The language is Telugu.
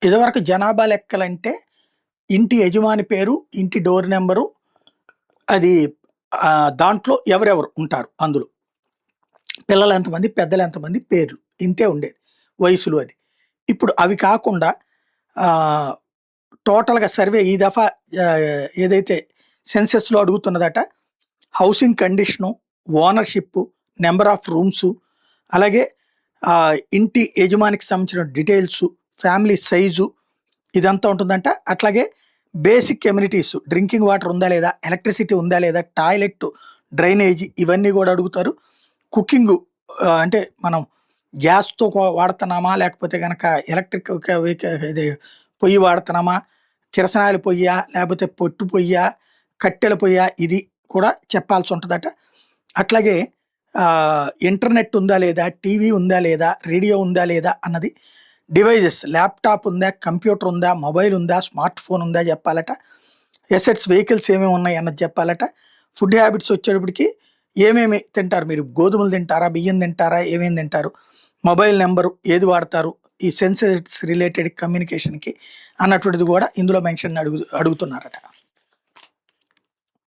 ఇదివరకు జనాభా లెక్కలంటే ఇంటి యజమాని పేరు, ఇంటి డోర్ నంబరు, అది దాంట్లో ఎవరెవరు ఉంటారు అందులో. పిల్లలు ఎంతమంది, పెద్దలు ఎంతమంది, పేర్లు ఇంతే ఉండేది. వయసులు అది. ఇప్పుడు అవి కాకుండా ఆహ్, టోటల్‌గా సర్వే ఈ దఫా ఏదైతే సెన్సెస్‌లో అడుగుతున్నదట, housing condition, ownership, number of rooms, అలాగే ఇంటి యజమానికి సంబంధించిన డీటెయిల్సు, ఫ్యామిలీ సైజు ఇదంతా ఉంటుందంట. అట్లాగే బేసిక్ ఎమ్యూనిటీస్, డ్రింకింగ్ వాటర్ ఉందా లేదా, ఎలక్ట్రిసిటీ ఉందా లేదా, టాయిలెట్, డ్రైనేజీ ఇవన్నీ గూడా అడుగుతారు. కుకింగు అంటే మనం గ్యాస్‌తో వాడుతున్నామా? లేకపోతే గనక ఎలక్ట్రిక్ ఇది పొయ్యి వాడుతున్నామా? కిరసనాయిల్ పొయ్యా? లేకపోతే పొట్టు పొయ్యా? కట్టెల పొయ్యా? ఇది కూడా చెప్పాల్సుంటదట. అట్లాగే ఇంటర్నెట్ ఉందా లేదా? టీవీ ఉందా లేదా? రేడియో ఉందా లేదా? అన్నది. డివైజెస్ ల్యాప్‌టాప్ ఉందా? కంప్యూటర్ ఉందా? మొబైల్ ఉందా? స్మార్ట్ ఫోన్ ఉందా జెప్పాలట. ఎసెట్స్ వెహికల్స్ ఏమేమి ఉన్నాయి అన్నది చెప్పాలట. ఫుడ్ హ్యాబిట్స్ వచ్చేటప్పటికి ఏమేమి తింటారు మీరు? గోధుమలు తింటారా? బియ్యం తింటారా? ఏమేమి తింటారు? మొబైల్ నంబరు ఏది వాడతారు? ఈ సెన్సెస్ రిలేటెడ్ కమ్యూనికేషన్‌కి అన్నటువంటిది గూడా ఇందులో మెన్షన్ అడుగుతున్నారట.